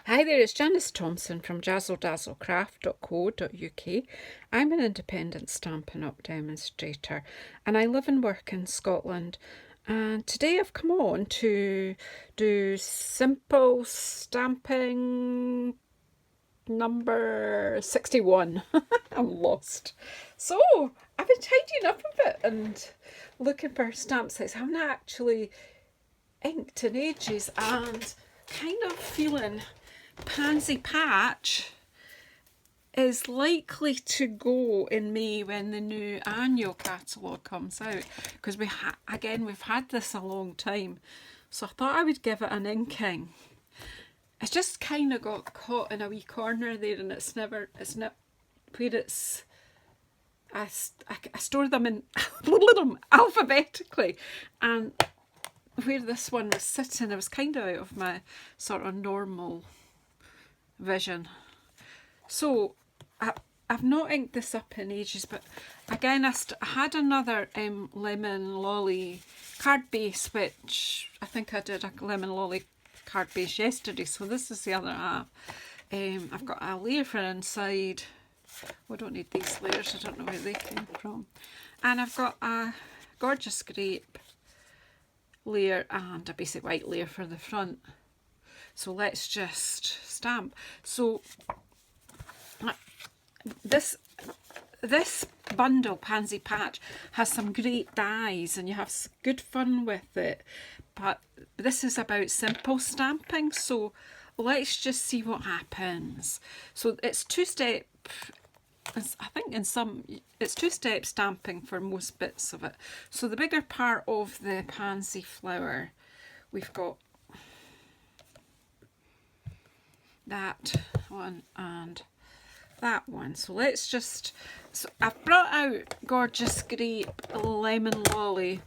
Hi there, it's Janice Thompson from JazzleDazzleCraft.co.uk. I'm an independent Stampin' Up! Demonstrator and I live and work in Scotland. And today I've come on to do simple stamping number 61. I'm lost. So I've been tidying up a bit and looking for stamp sets. I haven't actually inked in ages and kind of feeling Pansy Patch is likely to go in May when the new annual catalogue comes out, because we've had this a long time, so I thought I would give it an inking. It's just kind of got caught in a wee corner there, and it's not where it's. I store them in alphabetically, and where this one was sitting, it was kind of out of my sort of normal vision. So I've not inked this up in ages, but again I had another lemon lolly card base, which I think I did a lemon lolly card base yesterday, so this is the other half. I've got a layer for inside. I don't need these layers, I don't know where they came from. And I've got a gorgeous grape layer and a basic white layer for the front. So let's just stamp. So this bundle, Pansy Patch, has some great dies and you have good fun with it. But this is about simple stamping, so let's just see what happens. So it's two-step, I think it's two-step stamping for most bits of it. So the bigger part of the pansy flower, we've got that one and that one. So let's just, so I've brought out gorgeous grape, lemon lolly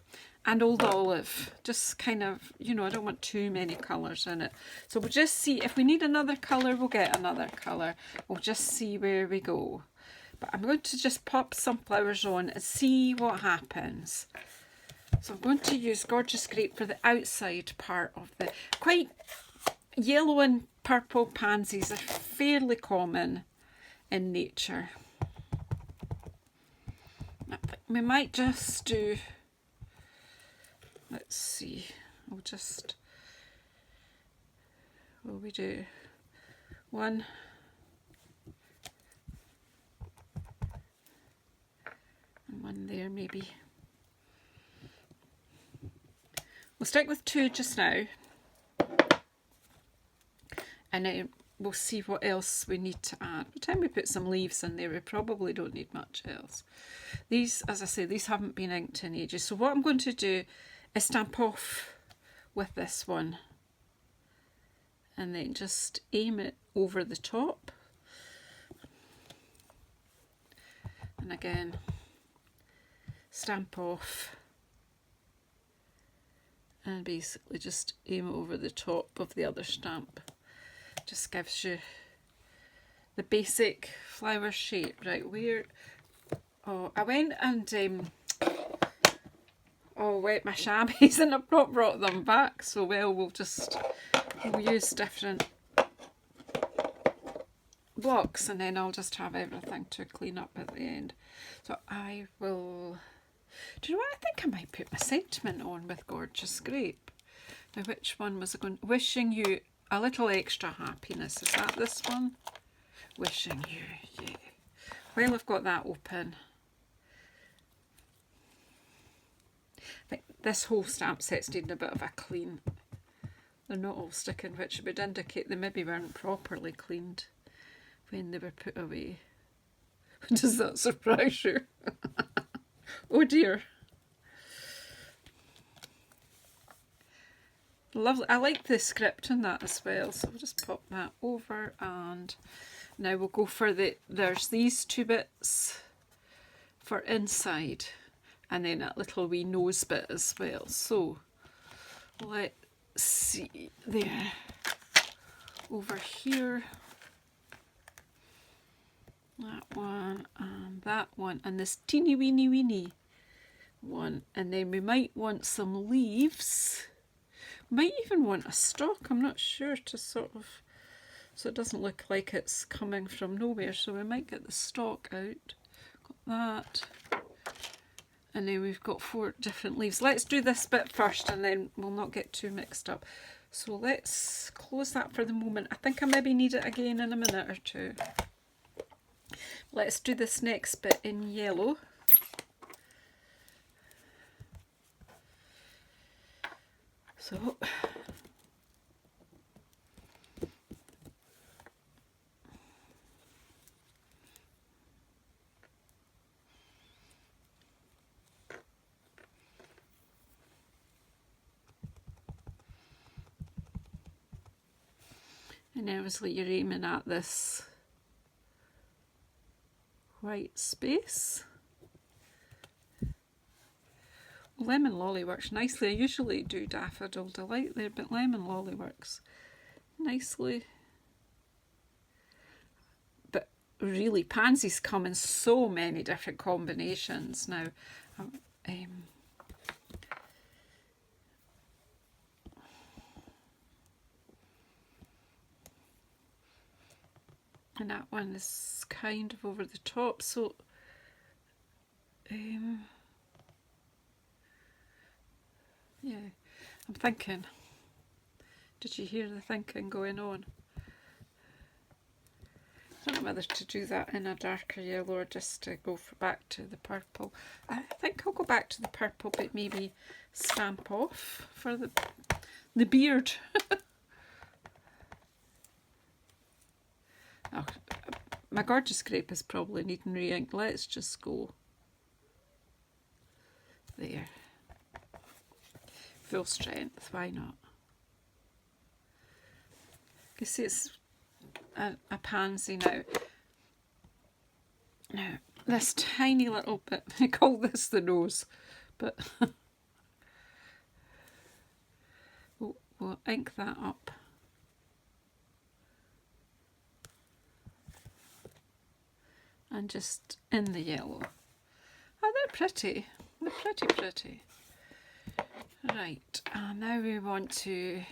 and old olive, just kind of, you know, I don't want too many colours in it, so we'll just see if we need another colour, we'll get another colour, we'll just see where we go. But I'm going to just pop some flowers on and see what happens. So I'm going to use gorgeous grape for the outside part of the, quite yellow and purple pansies are fairly common in nature. I think we might just do, let's see, will we do one and one there maybe. We'll stick with two just now, and then we'll see what else we need to add. By the time we put some leaves in there, we probably don't need much else. These, as I say, these haven't been inked in ages. So what I'm going to do is stamp off with this one and then just aim it over the top. And again, stamp off and basically just aim it over the top of the other stamp. Just gives you the basic flower shape. Right, where, oh, I went and wet my chamois and I've not brought them back, so well, we'll use different blocks and then I'll just have everything to clean up at the end. So I will, do you know what, I think I might put my sentiment on with gorgeous grape. Now which one was I going, wishing you a little extra happiness, is that this one? Wishing you, yeah. Well, I've got that open. I think this whole stamp set's needing a bit of a clean. They're not all sticking, which would indicate they maybe weren't properly cleaned when they were put away. Does that surprise you? Oh dear. Lovely. I like the script in that as well, so we'll just pop that over, and now we'll go for there's these two bits for inside and then that little wee nose bit as well. So let's see there, over here, that one and this teeny weeny one, and then we might want some leaves. Might even want a stalk, I'm not sure, to sort of so it doesn't look like it's coming from nowhere. So we might get the stalk out. Got that. And then we've got 4 different leaves. Let's do this bit first and then we'll not get too mixed up. So let's close that for the moment. I think I maybe need it again in a minute or two. Let's do this next bit in yellow. So and obviously you're aiming at this white space. Lemon Lolly works nicely. I usually do Daffodil Delight there, but Lemon Lolly works nicely. But really, pansies come in so many different combinations now. And that one is kind of over the top, so yeah, I'm thinking. Did you hear the thinking going on? I don't know whether to do that in a darker yellow or just to go back to the purple. I think I'll go back to the purple, but maybe stamp off for the beard. Oh, my gorgeous grape is probably needing re-ink. Let's just go there. Full strength, why not? You see it's a pansy now. Now, this tiny little bit, I call this the nose, but we'll ink that up. And just in the yellow. Oh, they're pretty. They're pretty, pretty. Right, now we want to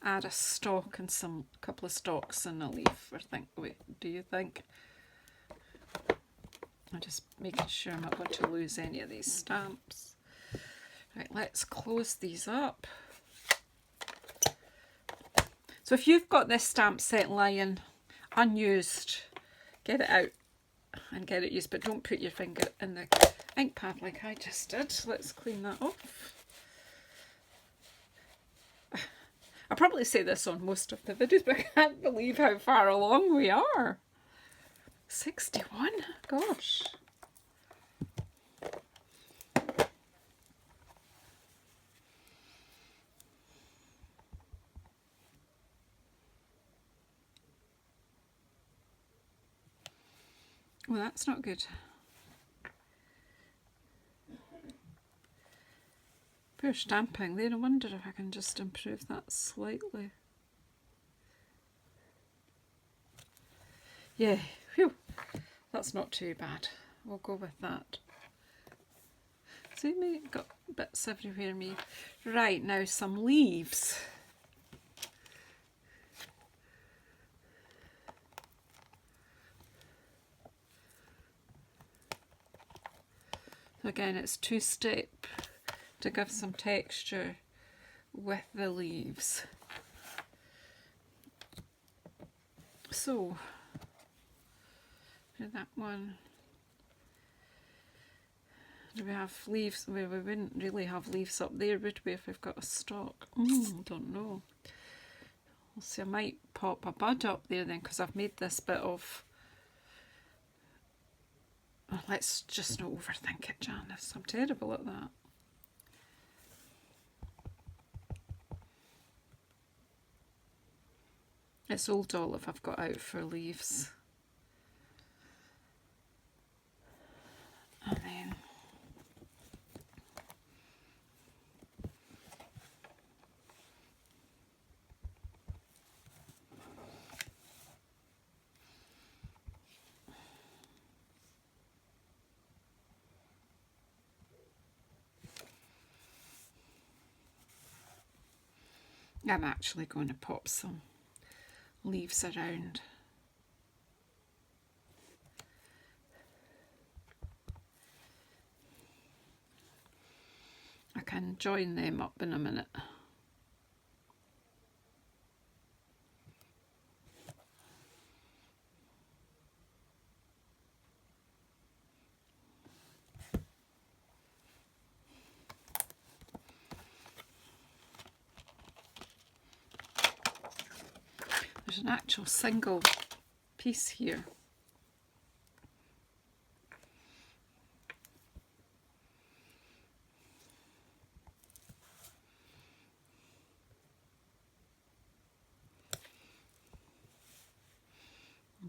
add a stalk and a couple of stalks and a leaf. Wait, do you think? I'm just making sure I'm not going to lose any of these stamps. Right, let's close these up. So if you've got this stamp set lying unused, get it out and get it used, but don't put your finger in the ink pad like I just did. Let's clean that off. I probably say this on most of the videos, but I can't believe how far along we are. 61? Gosh. Well, that's not good. Poor stamping there. I wonder if I can just improve that slightly. Yeah, phew. That's not too bad. We'll go with that. See, me got bits everywhere me. Right, now some leaves. Again, it's 2-step to give some texture with the leaves. So, for that one, do we have leaves? Well, we wouldn't really have leaves up there, would we, if we've got a stalk? Don't know. We'll see, I might pop a bud up there then, because I've made this bit of... Oh, let's just not overthink it, Janice. I'm terrible at that. It's Old Olive I've got out for leaves. And then I'm actually going to pop some leaves around. I can join them up in a minute. There's an actual single piece here.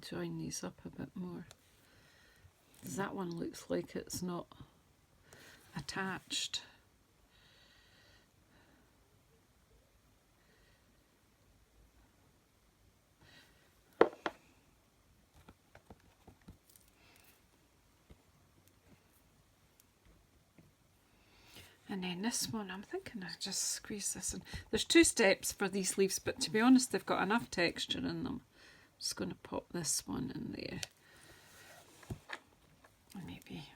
Join these up a bit more. That one looks like it's not attached. And then this one, I'm thinking I just squeeze this in. There's 2 steps for these leaves, but to be honest, they've got enough texture in them. I'm just going to pop this one in there. Maybe.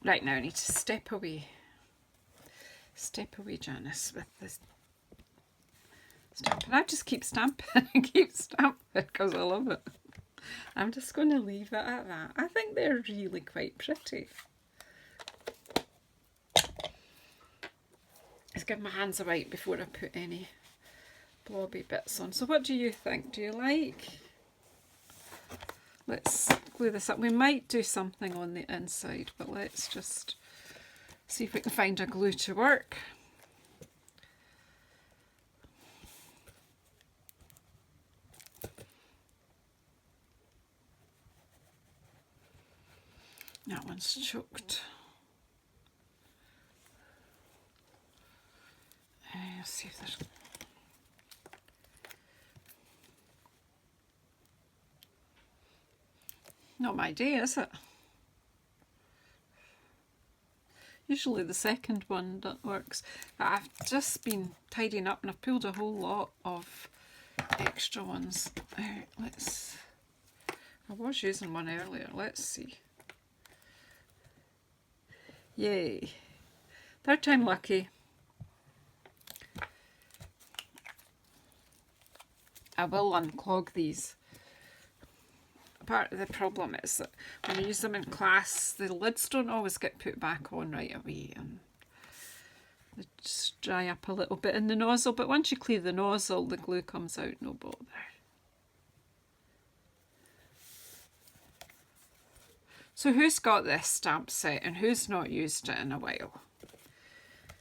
Right, now I need to step away. Step away, Janice, with this Stampin'. I just keep stamping and keep stamping because I love it. I'm just going to leave it at that. I think they're really quite pretty. Let's give my hands a wipe before I put any blobby bits on. So what do you think? Do you like? Let's glue this up. We might do something on the inside, but let's just see if we can find a glue to work. That one's choked. Let's see if there's... Not my day, is it? Usually the second one that works. But I've just been tidying up and I've pulled a whole lot of extra ones out. Let's... I was using one earlier. Let's see. Yay. 3rd time lucky. I will unclog these. Part of the problem is that when you use them in class, the lids don't always get put back on right away and they just dry up a little bit in the nozzle, but once you clear the nozzle, the glue comes out, no bother. So who's got this stamp set and who's not used it in a while?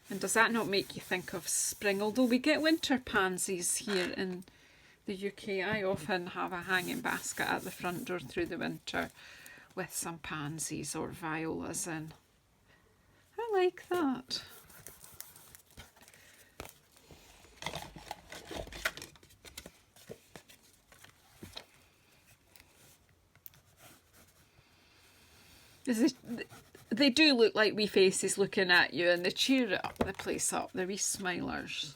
And does that not make you think of spring? Although we get winter pansies here in the UK, I often have a hanging basket at the front door through the winter with some pansies or violas in. I like that. They do look like wee faces looking at you and they cheer it up, the place up, the wee smilers.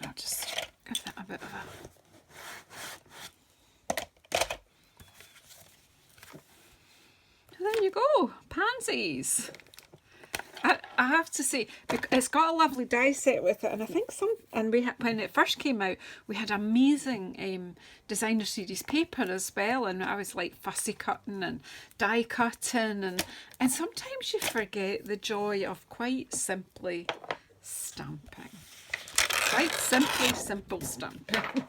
I'll just give that a bit of a... There you go, pansies. I have to say, it's got a lovely die set with it, and I think when it first came out, we had amazing designer series paper as well, and I was like fussy cutting and die cutting, and sometimes you forget the joy of quite simply stamping. Quite simply simple stamping.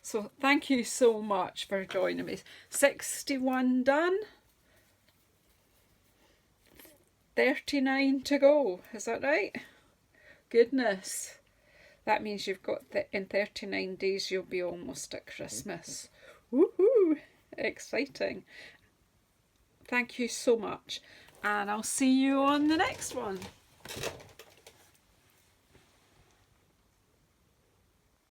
So thank you so much for joining me. 61 done. 39 to go, is that right? Goodness. That means you've got in 39 days you'll be almost at Christmas. Woohoo! Exciting. Thank you so much, and I'll see you on the next one.